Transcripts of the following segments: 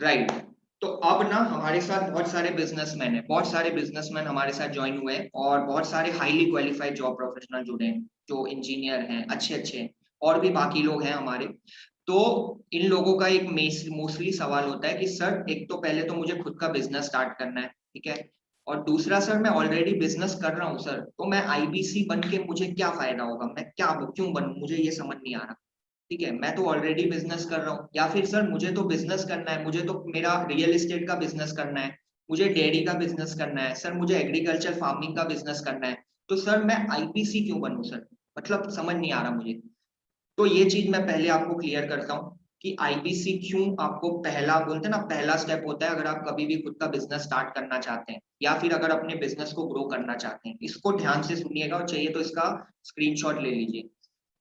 Right. तो अब ना हमारे साथ बहुत सारे बिजनेसमैन हैं, बहुत सारे बिजनेसमैन हमारे साथ ज्वाइन हुए हैं और बहुत सारे हाईली क्वालिफाइड जॉब प्रोफेशनल जुड़े हैं, जो इंजीनियर हैं, अच्छे अच्छे और भी बाकी लोग हैं हमारे। तो इन लोगों का एक मोस्टली सवाल होता है कि सर, एक तो पहले तो मुझे खुद का बिजनेस स्टार्ट करना है, ठीक है, और दूसरा सर मैं ऑलरेडी बिजनेस कर रहा हूँ सर, तो मैं आईबीसी बन के मुझे क्या फायदा होगा, मैं क्या क्यों बनूं, मुझे ये समझ नहीं आ रहा। ठीक है, मैं तो ऑलरेडी बिजनेस कर रहा हूँ, या फिर सर मुझे तो बिजनेस करना है, मुझे तो मेरा रियल एस्टेट का बिजनेस करना है, मुझे डेयरी का बिजनेस करना है, सर मुझे एग्रीकल्चर फार्मिंग का बिजनेस करना है, तो सर मैं आईपीसी क्यों बनूं सर, मतलब समझ नहीं आ रहा मुझे। तो ये चीज मैं पहले आपको क्लियर करता हूँ कि आईपीसी क्यों आपको पहला बोलते हैं ना, पहला स्टेप होता है अगर आप कभी भी खुद का बिजनेस स्टार्ट करना चाहते हैं या फिर अगर अपने बिजनेस को ग्रो करना चाहते हैं। इसको ध्यान से सुनिएगा और चाहिए तो इसका स्क्रीनशॉट ले लीजिए,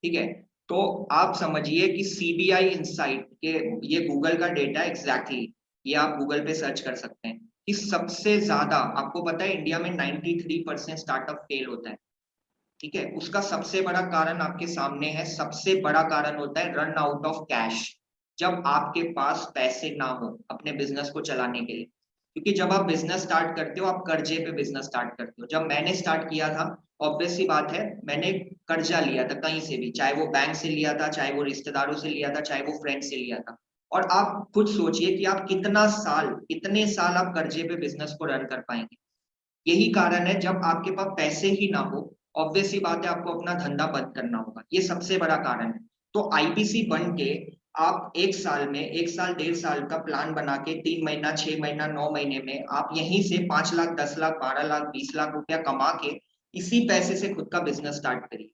ठीक है। तो आप समझिए कि सीबीआई इंसाइट के, ये गूगल का डेटा एग्जैक्टली, ये आप गूगल पे सर्च कर सकते हैं कि सबसे ज्यादा, आपको पता है इंडिया में 93% स्टार्टअप फेल होता है, ठीक है। उसका सबसे बड़ा कारण आपके सामने है, सबसे बड़ा कारण होता है रन आउट ऑफ कैश। जब आपके पास पैसे ना हो अपने बिजनेस को चलाने के लिए, क्योंकि जब आप बिजनेस स्टार्ट करते हो आप कर्जे पे बिजनेस स्टार्ट करते हो। जब मैंने स्टार्ट किया था, ऑब्वियस सी बात है, मैंने कर्जा लिया था कहीं से भी, चाहे वो बैंक से लिया था, चाहे वो रिश्तेदारों से लिया था, चाहे वो फ्रेंड से लिया था। और आप खुद सोचिए कि आप कितने साल आप कर्जे पे बिजनेस को रन कर पाएंगे। यही कारण है, जब आपके पास पैसे ही ना हो, ऑब्वियस सी बात है आपको अपना धंधा बंद करना होगा, ये सबसे बड़ा कारण है। तो आईपीसी बन के आप एक साल में, एक साल 1.5 साल का प्लान बना के 3 महीना, 6 महीना, 9 महीने में आप यहीं से 5 लाख, 10 लाख, 12 लाख, 20 लाख रुपया कमा के इसी पैसे से खुद का बिजनेस स्टार्ट करिए।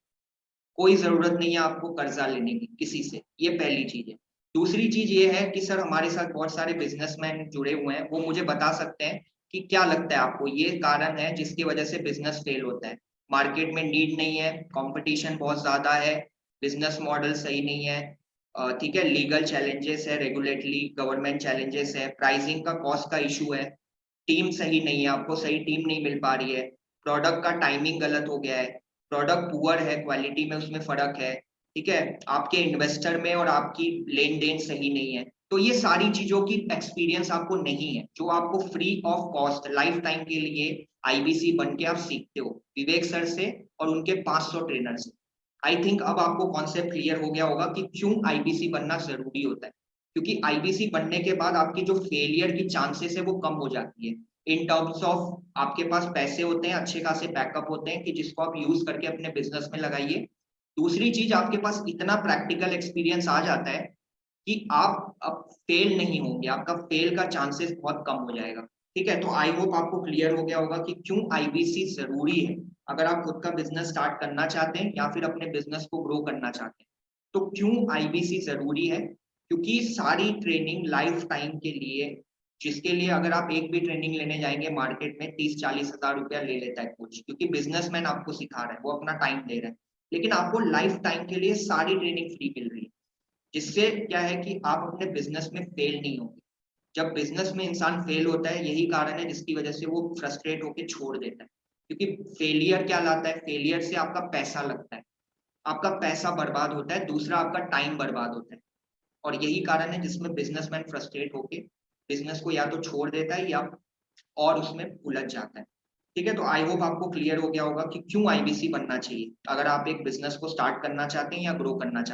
कोई जरूरत नहीं है आपको कर्जा लेने की किसी से, ये पहली चीज है। दूसरी चीज ये है कि सर हमारे साथ बहुत सारे बिजनेसमैन जुड़े हुए हैं, वो मुझे बता सकते हैं कि क्या लगता है आपको ये कारण है जिसकी वजह से बिजनेस फेल होता है। मार्केट में नीड नहीं है, कंपटीशन बहुत ज्यादा है, बिजनेस मॉडल सही नहीं है, ठीक है, लीगल चैलेंजेस है, रेगुलेटरी गवर्नमेंट चैलेंजेस है, प्राइसिंग का कॉस्ट का इशू है, टीम सही नहीं है, आपको सही टीम नहीं मिल पा रही है, प्रोडक्ट का टाइमिंग गलत हो गया है, प्रोडक्ट पुअर है, क्वालिटी में उसमें फर्क है, ठीक है, आपके इन्वेस्टर में और आपकी लेन देन सही नहीं है। तो ये सारी चीजों की एक्सपीरियंस आपको नहीं है, जो आपको free of cost life time के लिए आईबीसी बन के आप सीखते हो विवेक सर से और उनके 500 ट्रेनर से। आई थिंक अब आपको कॉन्सेप्ट क्लियर हो गया होगा कि क्यों आईबीसी बनना जरूरी होता है। क्योंकि आईबीसी बनने के बाद आपकी जो फेलियर की चांसेस है वो कम हो जाती है। इन टर्म्स ऑफ आपके पास पैसे होते हैं, अच्छे खासे बैकअप होते हैं कि जिसको आप यूज करके अपने बिजनेस में लगाइए। दूसरी चीज, आपके पास इतना प्रैक्टिकल एक्सपीरियंस आ जाता है कि आप अब फेल नहीं होंगे, आपका फेल का चांसेस बहुत कम हो जाएगा। ठीक है, तो आई होप आपको क्लियर हो गया होगा कि क्यों आईबीसी जरूरी है अगर आप खुद का बिजनेस स्टार्ट करना चाहते हैं या फिर अपने बिजनेस को ग्रो करना चाहते हैं। तो क्यों आईबीसी जरूरी है? क्योंकि सारी ट्रेनिंग लाइफ टाइम के लिए, जिसके लिए अगर आप एक भी ट्रेनिंग लेने जाएंगे मार्केट में 30-40 हजार रुपया ले लेता है कोच, क्योंकि बिजनेसमैन आपको सिखा रहा है, वो अपना टाइम दे रहा है। लेकिन आपको लाइफ टाइम के लिए सारी ट्रेनिंग फ्री मिल रही है, जिससे क्या है कि आप अपने बिजनेस में फेल नहीं होंगे। जब बिजनेस में इंसान फेल होता है, यही कारण है जिसकी वजह से वो फ्रस्ट्रेट होकर छोड़ देता है। क्योंकि फेलियर क्या लाता है? फेलियर से आपका पैसा लगता है, आपका पैसा बर्बाद होता है, दूसरा आपका टाइम बर्बाद होता है। और यही कारण है जिसमें बिजनेसमैन फ्रस्ट्रेट होके बिजनेस को या तो छोड़ देता है या और उसमें उलझ जाता है। ठीक है, तो आई होप आपको क्लियर हो गया होगा कि क्यों आईबीसी बनना चाहिए अगर आप एक बिजनेस को स्टार्ट करना चाहते हैं या ग्रो करना चाहते हैं।